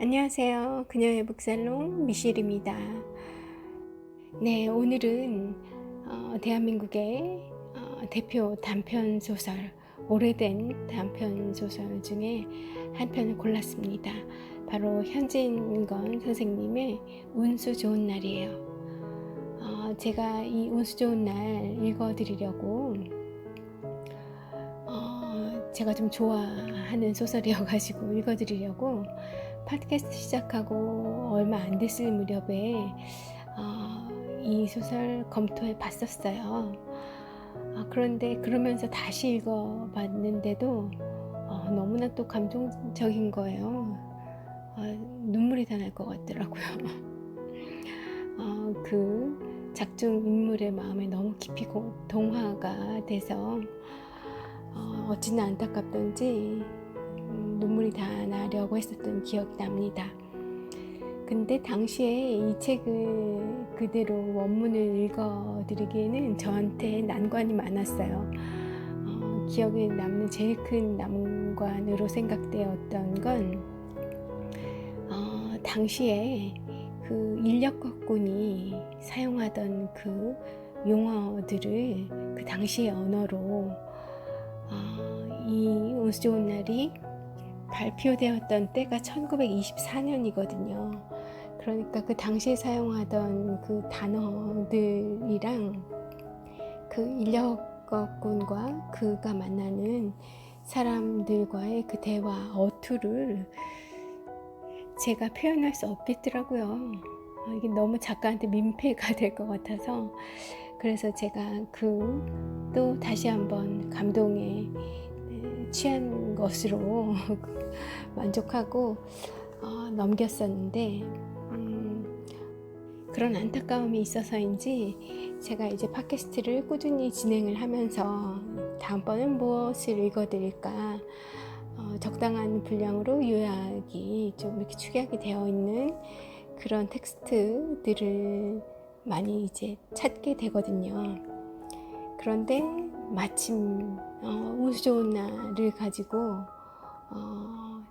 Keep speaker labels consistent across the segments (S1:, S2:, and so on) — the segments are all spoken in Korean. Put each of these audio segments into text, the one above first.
S1: 안녕하세요. 그녀의 북살롱 미셸입니다. 네, 오늘은 대한민국의 대표 단편소설, 오래된 단편소설 중에 한 편을 골랐습니다. 바로 현진건 선생님의 운수 좋은 날이에요. 제가 이 운수 좋은 날 읽어드리려고 제가 좀 좋아하는 소설이어가지고 읽어드리려고 팟캐스트 시작하고 얼마 안 됐을 무렵에 이 소설 검토해 봤었어요. 그런데 그러면서 다시 읽어봤는데도 너무나 또 감동적인 거예요. 눈물이 다 날 것 같더라고요. 그 작중 인물의 마음에 너무 깊이 동화가 돼서 어찌나 안타깝던지 눈물이 다 나려고 했었던 기억이 납니다. 근데 당시에 이 책을 그대로 원문을 읽어드리기에는 저한테 난관이 많았어요. 기억에 남는 제일 큰 난관으로 생각되었던 건 당시에 그 인력거꾼이 사용하던 그 용어들을 그 당시의 언어로 이 운수 좋은 날이 발표되었던 때가 1924년이거든요. 그러니까 그 당시에 사용하던 그 단어들이랑 그 인력거꾼과 그가 만나는 사람들과의 그 대화, 어투를 제가 표현할 수 없겠더라고요. 이게 너무 작가한테 민폐가 될 것 같아서, 그래서 제가 또 다시 한번 감동에 취한 것으로 만족하고 넘겼었는데, 그런 안타까움이 있어서인지 제가 이제 팟캐스트를 꾸준히 진행을 하면서 다음번엔 무엇을 읽어드릴까 적당한 분량으로 요약이 좀 이렇게 축약이 되어 있는 그런 텍스트들을 많이 이제 찾게 되거든요. 그런데 마침 운수 좋은 날을 가지고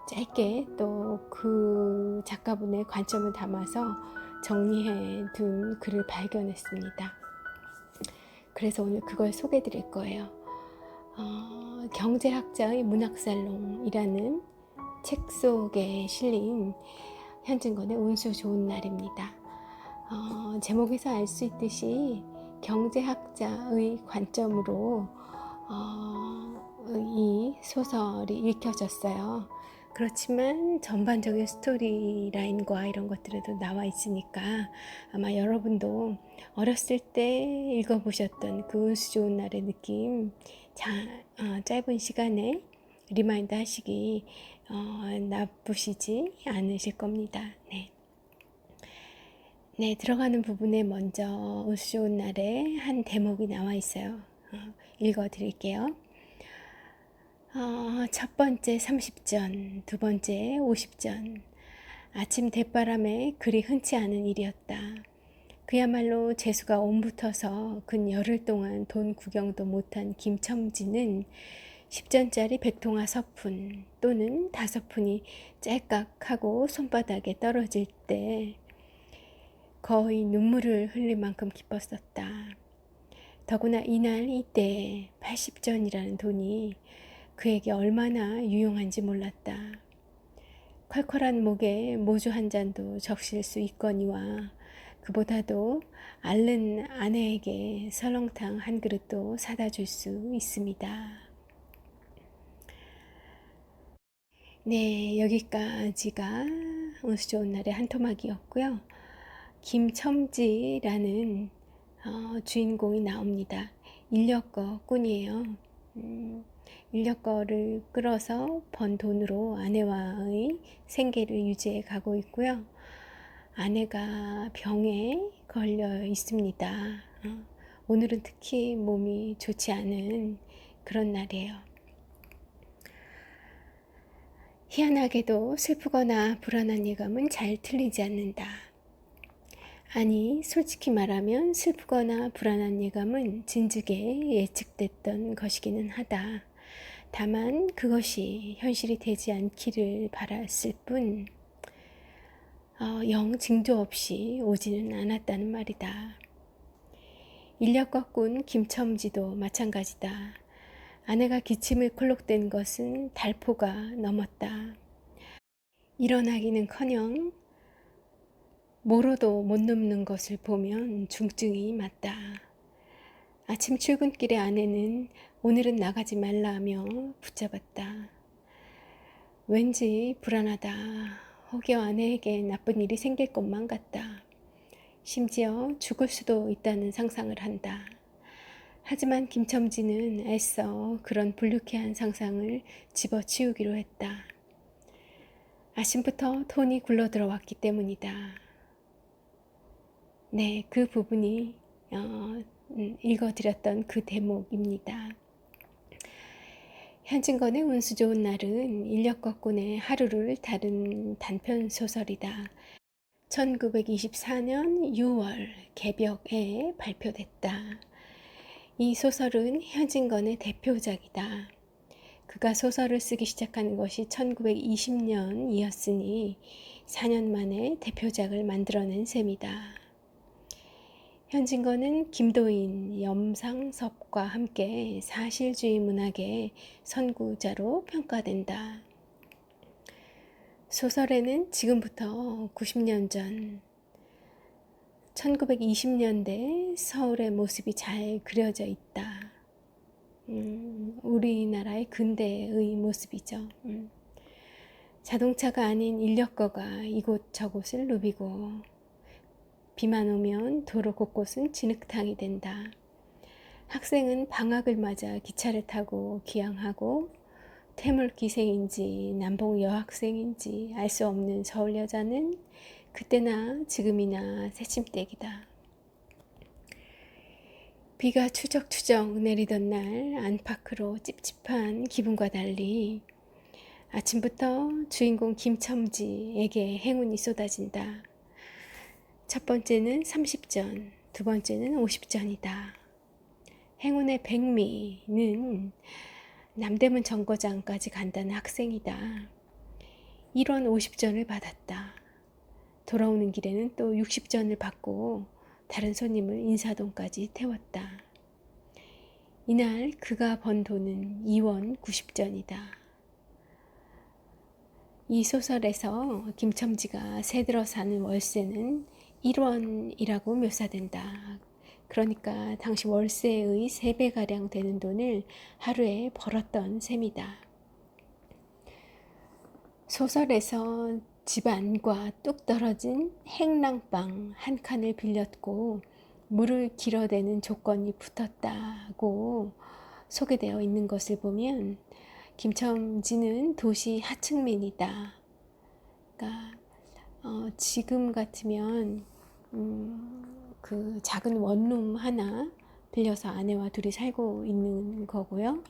S1: 짧게 또 그 작가분의 관점을 담아서 정리해 둔 글을 발견했습니다. 그래서 오늘 그걸 소개해 드릴 거예요. 경제학자의 문학살롱이라는 책 속에 실린 현진건의 운수 좋은 날입니다. 제목에서 알 수 있듯이 경제학자의 관점으로 이 소설이 읽혀졌어요. 그렇지만 전반적인 스토리라인과 이런 것들에도 나와 있으니까 아마 여러분도 어렸을 때 읽어보셨던 그 운수 좋은 날의 느낌 짧은 시간에 리마인드 하시기 나쁘시지 않으실 겁니다. 네, 들어가는 부분에 먼저 운수 좋은 날에 한 대목이 나와 있어요. 읽어 드릴게요. 첫 번째 30전, 두 번째 50전. 아침 대바람에 그리 흔치 않은 일이었다. 그야말로 재수가 옴붙어서 근 열흘 동안 돈 구경도 못한 김첨지는 10전짜리 백통화 서푼 또는 5푼이 짤깍하고 손바닥에 떨어질 때 거의 눈물을 흘릴 만큼 기뻤었다. 더구나 이날 이때 80전이라는 돈이 그에게 얼마나 유용한지 몰랐다. 컬컬한 목에 모주 한 잔도 적실 수 있거니와 그보다도 앓는 아내에게 설렁탕 한 그릇도 사다 줄 수 있습니다. 네, 여기까지가 운수 좋은 날의 한 토막이었고요. 김첨지라는 주인공이 나옵니다. 인력거 꾼이에요. 인력거를 끌어서 번 돈으로 아내와의 생계를 유지해 가고 있고요. 아내가 병에 걸려 있습니다. 오늘은 특히 몸이 좋지 않은 그런 날이에요. 희한하게도 슬프거나 불안한 예감은 잘 틀리지 않는다. 아니, 솔직히 말하면 슬프거나 불안한 예감은 진즉에 예측됐던 것이기는 하다. 다만 그것이 현실이 되지 않기를 바랐을 뿐 영 징조 없이 오지는 않았다는 말이다. 인력거 꾼 김첨지도 마찬가지다. 아내가 기침을 콜록댄 것은 달포가 넘었다. 일어나기는커녕 모로도 못 눕는 것을 보면 중증이 맞다. 아침 출근길에 아내는 오늘은 나가지 말라며 붙잡았다. 왠지 불안하다. 혹여 아내에게 나쁜 일이 생길 것만 같다. 심지어 죽을 수도 있다는 상상을 한다. 하지만 김첨지는 애써 그런 불쾌한 상상을 집어치우기로 했다. 아침부터 톤이 굴러들어왔기 때문이다. 네, 그 부분이 읽어드렸던 그 대목입니다. 현진건의 운수 좋은 날은 인력거꾼의 하루를 다룬 단편소설이다. 1924년 6월 개벽에 발표됐다. 이 소설은 현진건의 대표작이다. 그가 소설을 쓰기 시작하는 것이 1920년이었으니 4년 만에 대표작을 만들어낸 셈이다. 현진건은 김도인, 염상섭과 함께 사실주의 문학의 선구자로 평가된다. 소설에는 지금부터 90년 전 1920년대 서울의 모습이 잘 그려져 있다. 우리나라의 근대의 모습이죠. 자동차가 아닌 인력거가 이곳저곳을 누비고 비만 오면 도로 곳곳은 진흙탕이 된다. 학생은 방학을 맞아 기차를 타고 귀향하고 퇴물기생인지 남봉 여학생인지 알 수 없는 서울 여자는 그때나 지금이나 새침대기다. 비가 추적추적 내리던 날 안팎으로 찝찝한 기분과 달리 아침부터 주인공 김첨지에게 행운이 쏟아진다. 첫 번째는 30전, 두 번째는 50전이다. 행운의 백미는 남대문 정거장까지 간다는 학생이다. 1원 50전을 받았다. 돌아오는 길에는 또 60전을 받고 다른 손님을 인사동까지 태웠다. 이날 그가 번 돈은 2원 90전이다. 이 소설에서 김첨지가 새들어 사는 월세는 1원이라고 묘사된다. 그러니까 당시 월세의 3배가량 되는 돈을 하루에 벌었던 셈이다. 소설에서 집 안과 뚝 떨어진 행랑방 한 칸을 빌렸고 물을 길어대는 조건이 붙었다고 소개되어 있는 것을 보면 김첨지는 도시 하층민이다. 그러니까 지금 같으면 그 작은 원룸 하나 빌려서 아내와 둘이 살고 있는 거고요.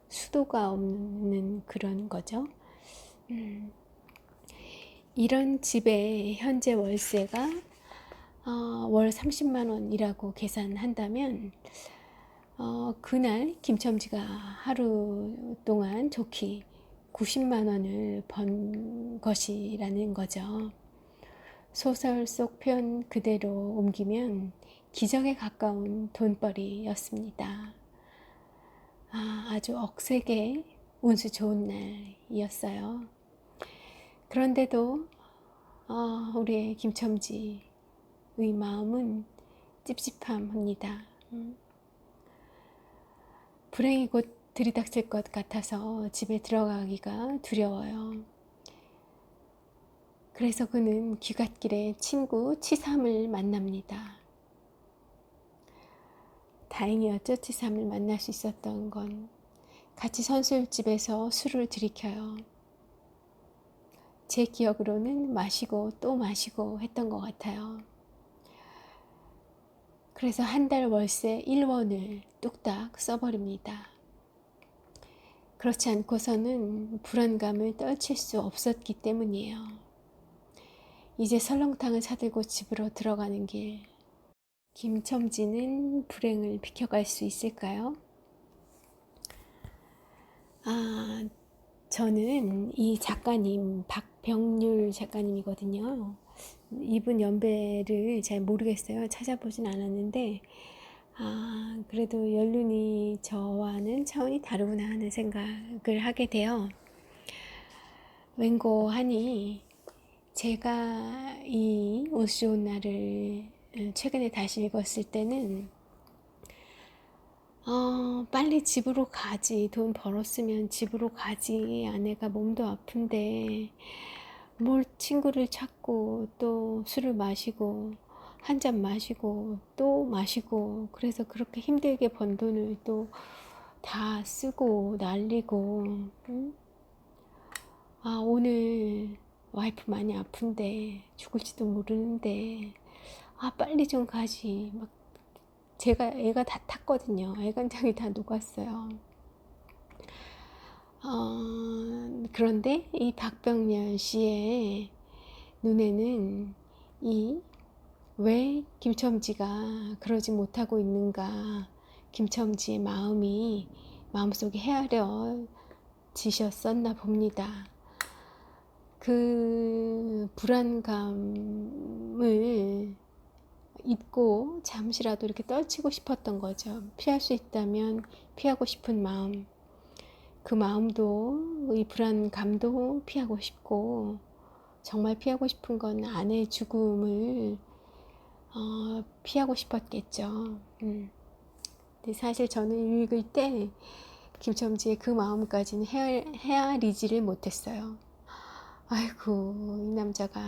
S1: 수도가 없는 그런 거죠. 이런 집의 현재 월세가 월 30만 원이라고 계산한다면 그날 김첨지가 하루 동안 좋게 90만 원을 번 것이라는 거죠. 소설 속 표현 그대로 옮기면 기적에 가까운 돈벌이였습니다. 아주 억세게 운수 좋은 날이었어요. 그런데도 우리의 김첨지의 마음은 찝찝합니다. 불행이 곧 들이닥칠 것 같아서 집에 들어가기가 두려워요. 그래서 그는 귀갓길에 친구 치삼을 만납니다. 다행이었죠. 치삼을 만날 수 있었던 건. 같이 선술집에서 술을 들이켜요. 제 기억으로는 마시고 또 마시고 했던 것 같아요. 그래서 한 달 월세 1원을 뚝딱 써버립니다. 그렇지 않고서는 불안감을 떨칠 수 없었기 때문이에요. 이제 설렁탕을 사들고 집으로 들어가는 길. 김첨지는 불행을 비켜갈 수 있을까요? 저는 이 작가님 박병률 작가님이거든요. 이분 연배를 잘 모르겠어요. 찾아보진 않았는데 그래도 연륜이 저와는 차원이 다르구나 하는 생각을 하게 돼요. 웬고하니 제가 이 옷 좋은 날을 최근에 다시 읽었을 때는 빨리 집으로 가지. 돈 벌었으면 집으로 가지. 아내가 몸도 아픈데 뭘 친구를 찾고 또 술을 마시고 한 잔 마시고 또 마시고, 그래서 그렇게 힘들게 번 돈을 또 다 쓰고 날리고, 응? 오늘 와이프 많이 아픈데 죽을지도 모르는데 빨리 좀 가지. 막 제가 애가 다 탔거든요. 애간장이 다 녹았어요. 그런데 이 박병렬 씨의 눈에는 왜 김첨지가 그러지 못하고 있는가, 김첨지의 마음속에 헤아려지셨었나 봅니다. 그 불안감을 잊고 잠시라도 이렇게 떨치고 싶었던 거죠. 피할 수 있다면 피하고 싶은 마음, 그 마음도, 이 불안감도 피하고 싶고, 정말 피하고 싶은 건 아내의 죽음을 피하고 싶었겠죠. 근데 사실 저는 읽을 때 김첨지의 그 마음까지는 헤아리지를 못했어요. 아이고, 이 남자가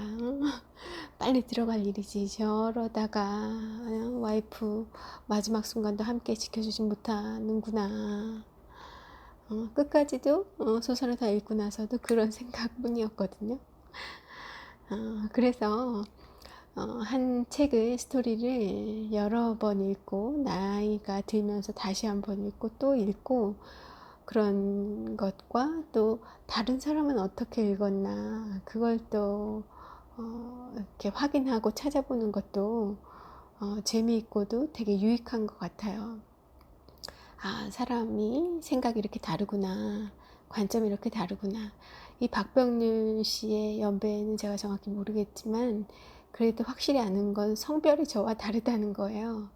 S1: 빨리 들어갈 일이지 저러다가 와이프 마지막 순간도 함께 지켜주지 못하는구나. 끝까지도 소설을 다 읽고 나서도 그런 생각뿐이었거든요. 그래서 한 책을, 스토리를 여러 번 읽고 나이가 들면서 다시 한번 읽고 또 읽고, 그런 것과 또 다른 사람은 어떻게 읽었나 그걸 또 이렇게 확인하고 찾아보는 것도 재미있고도 되게 유익한 것 같아요. 사람이 생각이 이렇게 다르구나, 관점이 이렇게 다르구나. 이 박병률 씨의 연배는 제가 정확히 모르겠지만 그래도 확실히 아는 건 성별이 저와 다르다는 거예요.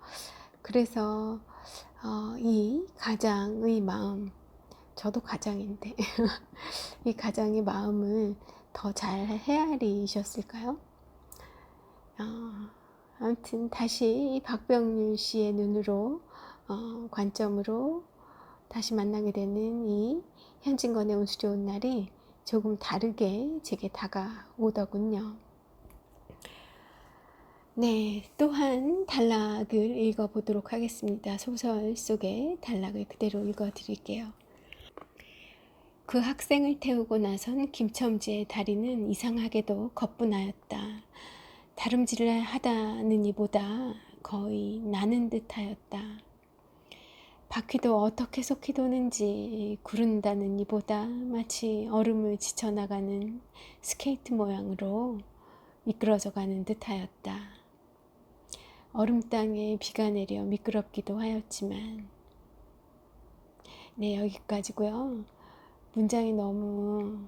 S1: 그래서 이 가장의 마음, 저도 가장인데 이 가장의 마음을 더 잘 헤아리셨을까요? 아무튼 다시 박병률 씨의 눈으로, 관점으로 다시 만나게 되는 이 현진건의 운수 좋은 날이 조금 다르게 제게 다가오더군요. 네, 또한 단락을 읽어보도록 하겠습니다. 소설 속의 단락을 그대로 읽어드릴게요. 그 학생을 태우고 나선 김첨지의 다리는 이상하게도 거뿐하였다. 다름질을 하다는 이보다 거의 나는 듯하였다. 바퀴도 어떻게 속히 도는지 구른다는 이보다 마치 얼음을 지쳐나가는 스케이트 모양으로 미끄러져가는 듯하였다. 얼음 땅에 비가 내려 미끄럽기도 하였지만, 네, 여기까지고요. 문장이 너무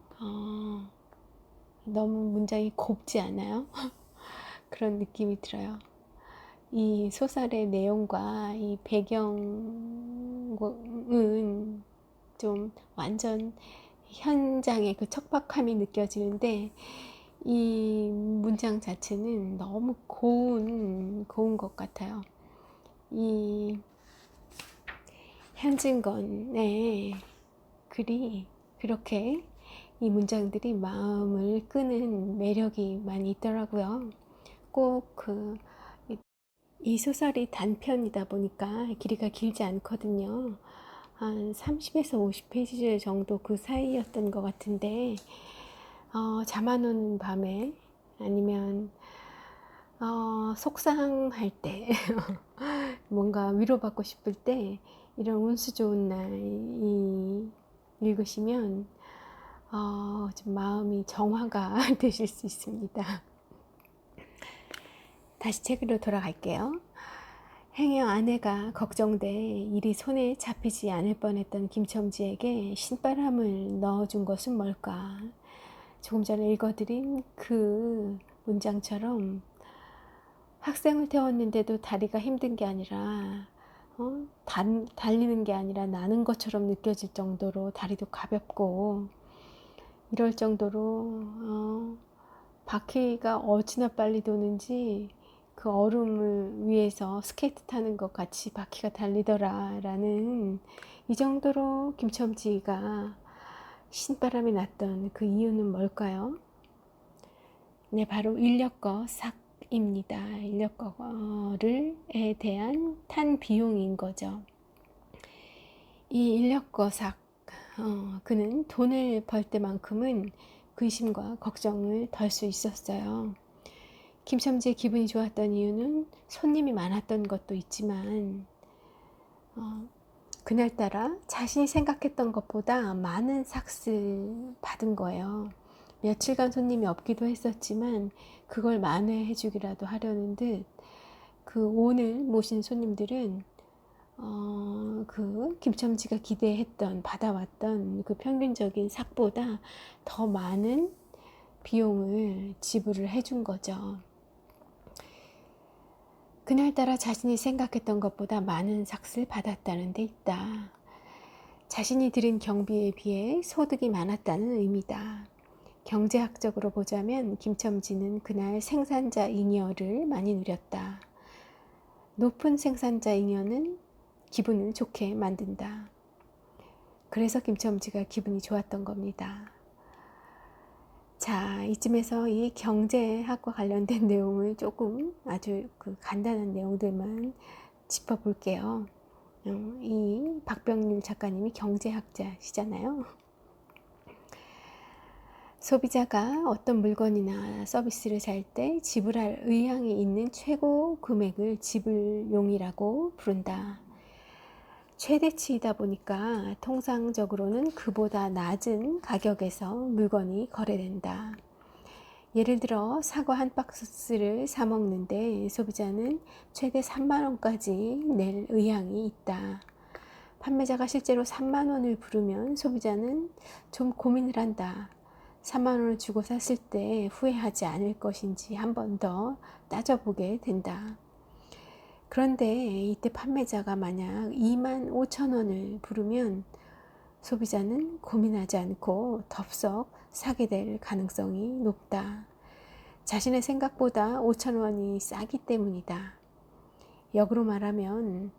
S1: 문장이 곱지 않아요? 그런 느낌이 들어요. 이 소설의 내용과 이 배경은 좀 완전 현장의 그 척박함이 느껴지는데, 이 문장 자체는 너무 고운 것 같아요. 이 현진건의 글이 그렇게, 이 문장들이 마음을 끄는 매력이 많이 있더라고요. 꼭 이 소설이 단편이다 보니까 길이가 길지 않거든요. 한 30에서 50페이지 정도 그 사이였던 것 같은데, 잠 안 오는 밤에, 아니면 속상할 때 뭔가 위로받고 싶을 때, 이런 운수 좋은 날 읽으시면 좀 마음이 정화가 되실 수 있습니다. 다시 책으로 돌아갈게요. 행여 아내가 걱정돼 일이 손에 잡히지 않을 뻔했던 김첨지에게 신바람을 넣어준 것은 뭘까? 조금 전에 읽어드린 그 문장처럼 학생을 태웠는데도 다리가 힘든 게 아니라 달리는 게 아니라 나는 것처럼 느껴질 정도로 다리도 가볍고 이럴 정도로 바퀴가 어찌나 빨리 도는지 그 얼음을 위해서 스케이트 타는 것 같이 바퀴가 달리더라 라는 이 정도로 김첨지가 신바람이 났던 그 이유는 뭘까요? 네, 바로 인력거 삭입니다. 인력거에 대한 탄 비용인 거죠. 이 인력거 삭, 그는 돈을 벌 때만큼은 근심과 걱정을 덜 수 있었어요. 김첨지의 기분이 좋았던 이유는 손님이 많았던 것도 있지만 그날따라 자신이 생각했던 것보다 많은 삭을 받은 거예요. 며칠간 손님이 없기도 했었지만 그걸 만회해 주기라도 하려는 듯 그 오늘 모신 손님들은 그 김첨지가 기대했던 받아왔던 그 평균적인 삭보다 더 많은 비용을 지불을 해준 거죠. 그날따라 자신이 생각했던 것보다 많은 삭을 받았다는 데 있다. 자신이 들인 경비에 비해 소득이 많았다는 의미다. 경제학적으로 보자면 김첨지는 그날 생산자 잉여를 많이 누렸다. 높은 생산자 잉여는 기분을 좋게 만든다. 그래서 김첨지가 기분이 좋았던 겁니다. 자, 이쯤에서 이 경제학과 관련된 내용을 조금 아주 그 간단한 내용들만 짚어볼게요. 이 박병률 작가님이 경제학자시잖아요. 소비자가 어떤 물건이나 서비스를 살 때 지불할 의향이 있는 최고 금액을 지불용이라고 부른다. 최대치이다 보니까 통상적으로는 그보다 낮은 가격에서 물건이 거래된다. 예를 들어 사과 한 박스를 사 먹는데 소비자는 최대 3만 원까지 낼 의향이 있다. 판매자가 실제로 3만 원을 부르면 소비자는 좀 고민을 한다. 3만 원을 주고 샀을 때 후회하지 않을 것인지 한 번 더 따져보게 된다. 그런데 이때 판매자가 만약 2만 5천 원을 부르면 소비자는 고민하지 않고 덥석 사게 될 가능성이 높다. 자신의 생각보다 5천 원이 싸기 때문이다. 역으로 말하면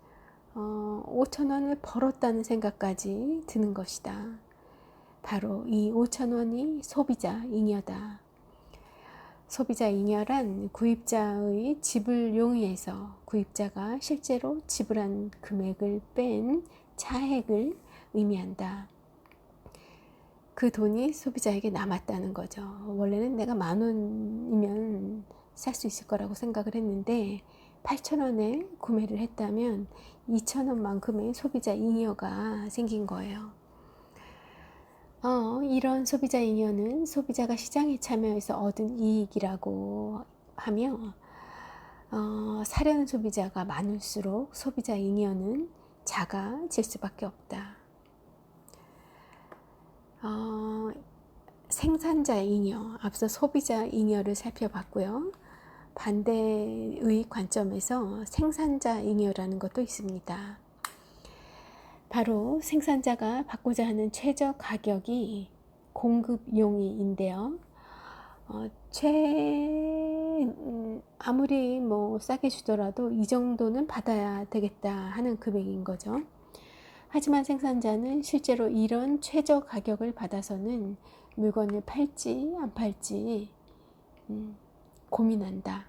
S1: 5천 원을 벌었다는 생각까지 드는 것이다. 바로 이 5천 원이 소비자 잉여다. 소비자 잉여란 구입자의 지불용의에서 구입자가 실제로 지불한 금액을 뺀 차액을 의미한다. 그 돈이 소비자에게 남았다는 거죠. 원래는 내가 1만 원이면 살 수 있을 거라고 생각을 했는데 8천 원에 구매를 했다면 2천 원만큼의 소비자 잉여가 생긴 거예요. 이런 소비자 잉여는 소비자가 시장에 참여해서 얻은 이익이라고 하며 사려는 소비자가 많을수록 소비자 잉여는 작아질 수밖에 없다. 생산자 잉여, 앞서 소비자 잉여를 살펴봤고요. 반대의 관점에서 생산자 잉여라는 것도 있습니다. 바로 생산자가 받고자 하는 최저 가격이 공급용이인데요. 아무리 싸게 주더라도 이 정도는 받아야 되겠다 하는 금액인 거죠. 하지만 생산자는 실제로 이런 최저 가격을 받아서는 물건을 팔지 안 팔지 고민한다.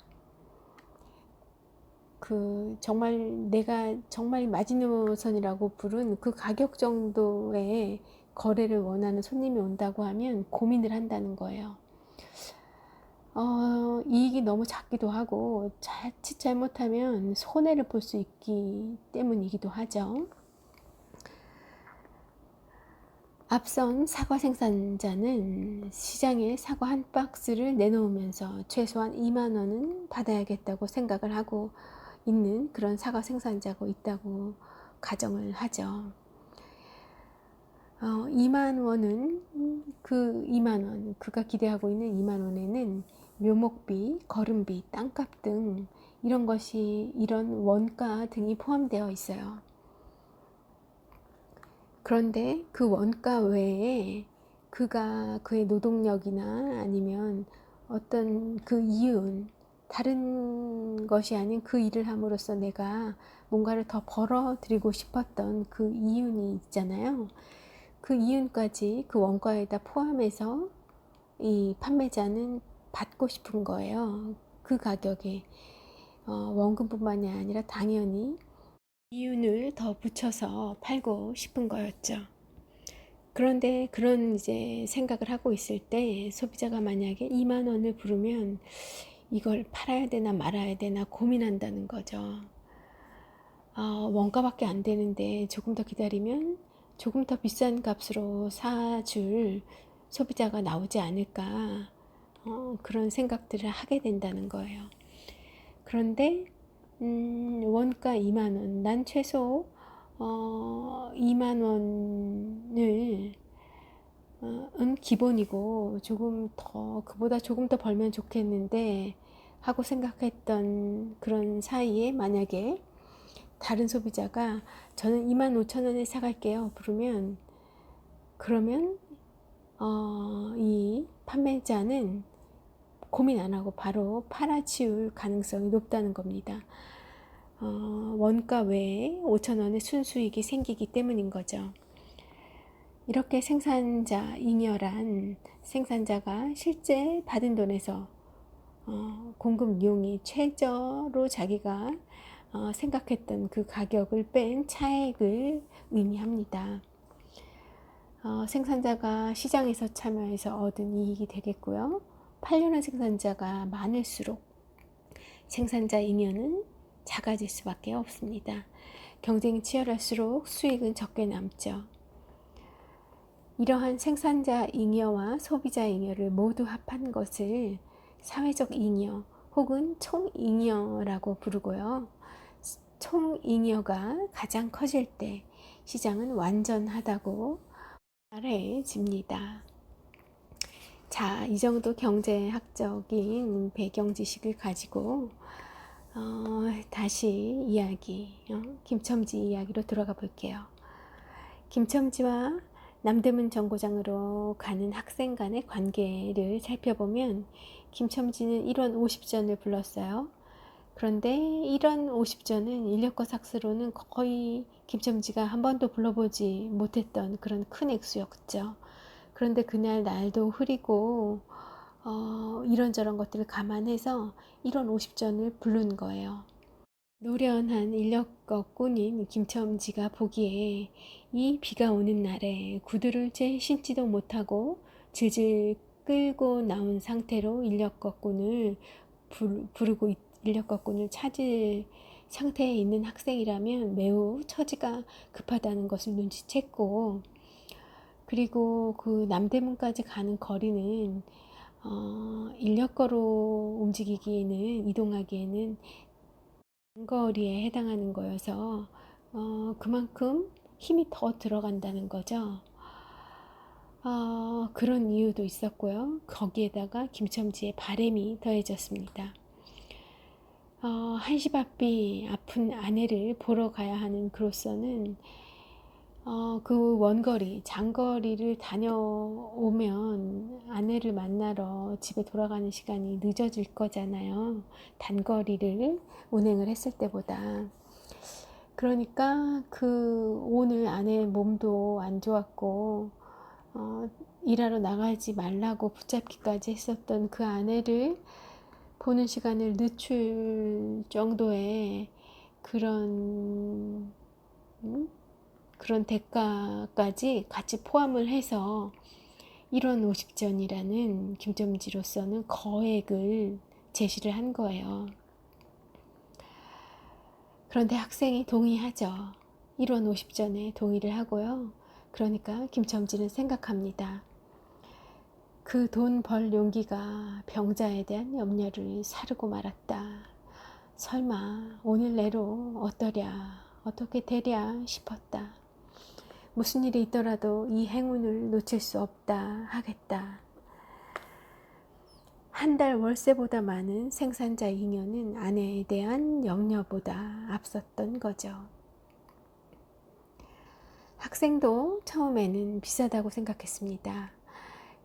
S1: 정말 내가 정말 마지노선이라고 부른 그 가격 정도의 거래를 원하는 손님이 온다고 하면 고민을 한다는 거예요. 이익이 너무 작기도 하고 자칫 잘못하면 손해를 볼 수 있기 때문이기도 하죠. 앞선 사과 생산자는 시장에 사과 한 박스를 내놓으면서 최소한 2만 원은 받아야겠다고 생각을 하고 있는 그런 사과 생산자가 있다고 가정을 하죠. 2만 원은 그 2만 원, 그가 기대하고 있는 2만 원에는 묘목비, 거름비, 땅값 등 이런 것이 이런 원가 등이 포함되어 있어요. 그런데 그 원가 외에 그가 그의 노동력이나 아니면 어떤 그 이윤, 다른 것이 아닌 그 일을 함으로써 내가 뭔가를 더 벌어들이고 싶었던 그 이윤이 있잖아요. 그 이윤까지 그 원가에다 포함해서 이 판매자는 받고 싶은 거예요. 그 가격에 원금뿐만이 아니라 당연히 이윤을 더 붙여서 팔고 싶은 거였죠. 그런데 그런 이제 생각을 하고 있을 때 소비자가 만약에 2만 원을 부르면 이걸 팔아야 되나 말아야 되나 고민한다는 거죠. 원가밖에 안 되는데 조금 더 기다리면 조금 더 비싼 값으로 사줄 소비자가 나오지 않을까, 그런 생각들을 하게 된다는 거예요. 그런데 원가 2만 원, 난 최소 2만 원을 은 기본이고 조금 더 그보다 조금 더 벌면 좋겠는데 하고 생각했던 그런 사이에 만약에 다른 소비자가 저는 2만 5천 원에 사갈게요 그러면 이 판매자는 고민 안 하고 바로 팔아치울 가능성이 높다는 겁니다. 원가 외에 5천 원의 순수익이 생기기 때문인 거죠. 이렇게 생산자 잉여란 생산자가 실제 받은 돈에서 공급 이용이 최저로 자기가 생각했던 그 가격을 뺀 차액을 의미합니다. 생산자가 시장에서 참여해서 얻은 이익이 되겠고요. 팔려는 생산자가 많을수록 생산자 잉여는 작아질 수밖에 없습니다. 경쟁이 치열할수록 수익은 적게 남죠. 이러한 생산자 잉여와 소비자 잉여를 모두 합한 것을 사회적 잉여 혹은 총잉여라고 부르고요. 총잉여가 가장 커질 때 시장은 완전하다고 말해집니다. 자, 이 정도 경제학적인 배경 지식을 가지고 다시 이야기, 김첨지 이야기로 들어가 볼게요. 김첨지와 남대문 정거장으로 가는 학생 간의 관계를 살펴보면 김첨지는 1원 50전을 불렀어요. 그런데 1원 50전은 인력거 삭스로는 거의 김첨지가 한 번도 불러보지 못했던 그런 큰 액수였죠. 그런데 그날 날도 흐리고 이런저런 것들을 감안해서 1원 50전을 부른 거예요. 노련한 인력거꾼인 김첨지가 보기에 이 비가 오는 날에 구두를 채 신지도 못하고 질질 끌고 나온 상태로 부르고 인력거꾼을 찾을 상태에 있는 학생이라면 매우 처지가 급하다는 것을 눈치챘고, 그리고 그 남대문까지 가는 거리는 인력거로 이동하기에는 장거리에 해당하는 거여서 그만큼 힘이 더 들어간다는 거죠. 그런 이유도 있었고요. 거기에다가 김첨지의 바램이 더해졌습니다. 한시바삐 아픈 아내를 보러 가야 하는 그로서는 그 장거리를 다녀오면 아내를 만나러 집에 돌아가는 시간이 늦어질 거잖아요. 단거리를 운행을 했을 때보다. 그러니까 오늘 아내 몸도 안 좋았고, 일하러 나가지 말라고 붙잡기까지 했었던 그 아내를 보는 시간을 늦출 정도의 그런 대가까지 같이 포함을 해서 1원 50전이라는 김첨지로서는 거액을 제시를 한 거예요. 그런데 학생이 동의하죠. 1원 50전에 동의를 하고요. 그러니까 김첨지는 생각합니다. 그 돈 벌 용기가 병자에 대한 염려를 사르고 말았다. 설마 오늘 내로 어떻게 되랴 싶었다. 무슨 일이 있더라도 이 행운을 놓칠 수 없다 하겠다. 한 달 월세보다 많은 생산자 잉여는 아내에 대한 염려보다 앞섰던 거죠. 학생도 처음에는 비싸다고 생각했습니다.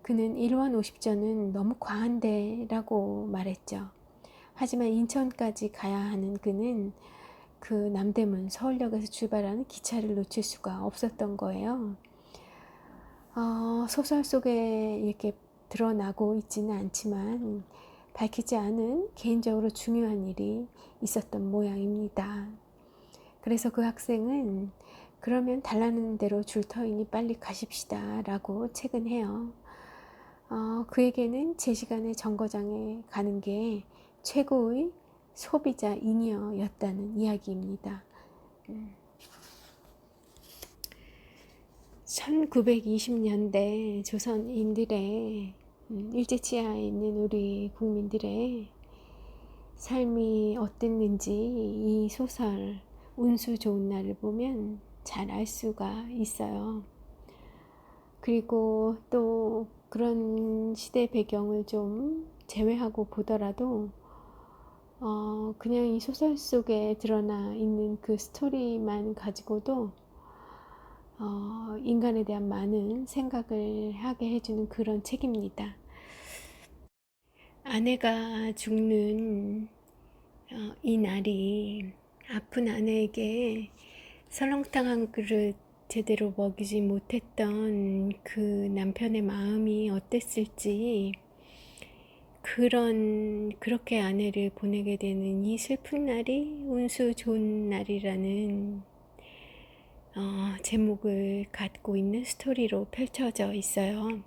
S1: 그는 1원 50전은 너무 과한데 라고 말했죠. 하지만 인천까지 가야 하는 그는 그 남대문 서울역에서 출발하는 기차를 놓칠 수가 없었던 거예요. 소설 속에 이렇게 드러나고 있지는 않지만 밝히지 않은 개인적으로 중요한 일이 있었던 모양입니다. 그래서 그 학생은 그러면 달라는 대로 줄 터이니 빨리 가십시다 라고 책은해요. 그에게는 제 시간에 정거장에 가는 게 최고의 소비자 잉여였다는 이야기입니다. 1920년대 조선인들의 일제치하에 있는 우리 국민들의 삶이 어땠는지 이 소설 운수 좋은 날을 보면 잘 알 수가 있어요. 그리고 또 그런 시대 배경을 좀 제외하고 보더라도 그냥 이 소설 속에 드러나 있는 그 스토리만 가지고도 인간에 대한 많은 생각을 하게 해주는 그런 책입니다. 아내가 죽는 이 날이 아픈 아내에게 설렁탕 한 그릇 제대로 먹이지 못했던 그 남편의 마음이 어땠을지, 그렇게 아내를 보내게 되는 이 슬픈 날이 운수 좋은 날이라는 제목을 갖고 있는 스토리로 펼쳐져 있어요.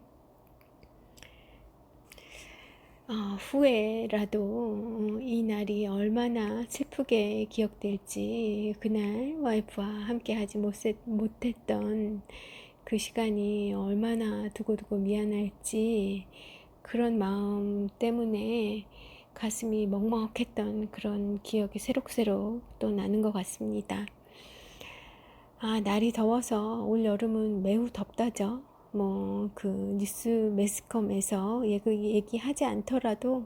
S1: 후에라도 이 날이 얼마나 슬프게 기억될지, 그날 와이프와 함께 하지 못했던 그 시간이 얼마나 두고두고 미안할지, 그런 마음 때문에 가슴이 먹먹했던 그런 기억이 새록새록 또 나는 것 같습니다. 날이 더워서 올 여름은 매우 덥다죠. 그 뉴스 매스컴에서 얘기하지 않더라도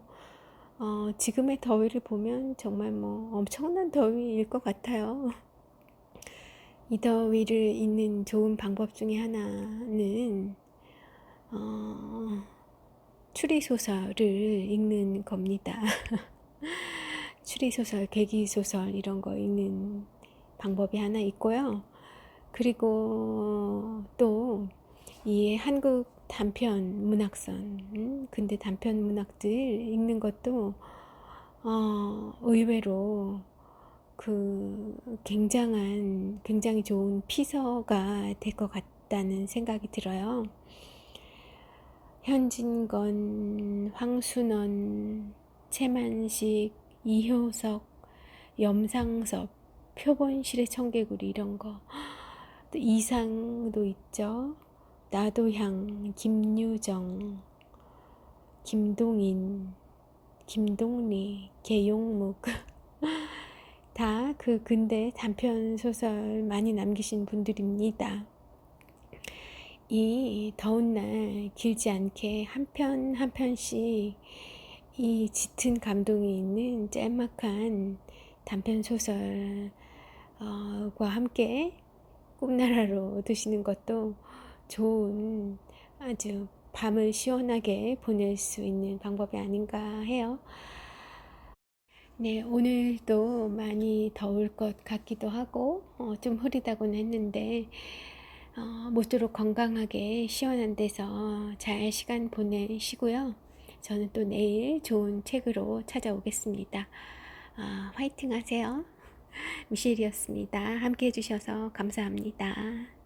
S1: 지금의 더위를 보면 정말 엄청난 더위일 것 같아요. 이 더위를 잊는 좋은 방법 중에 하나는 추리소설을 읽는 겁니다. 추리소설, 계기소설 이런 거 읽는 방법이 하나 있고요. 그리고 또 이 한국 단편 문학선, 근대 단편 문학들 읽는 것도 의외로 굉장히 좋은 피서가 될 것 같다는 생각이 들어요. 현진건, 황순원, 채만식, 이효석, 염상섭, 표본실의 청개구리 이런 거. 또 이상도 있죠. 나도향, 김유정, 김동인, 김동리, 계용묵 다 그 근대 단편 소설 많이 남기신 분들입니다. 이 더운 날 길지 않게 한 편 한 편씩 이 짙은 감동이 있는 짤막한 단편 소설과 함께 꿈나라로 드시는 것도 좋은, 아주 밤을 시원하게 보낼 수 있는 방법이 아닌가 해요. 네, 오늘도 많이 더울 것 같기도 하고 좀 흐리다고는 했는데 모쪼록 건강하게 시원한 데서 잘 시간 보내시고요. 저는 또 내일 좋은 책으로 찾아오겠습니다. 화이팅 하세요. 미셸이었습니다. 함께 해주셔서 감사합니다.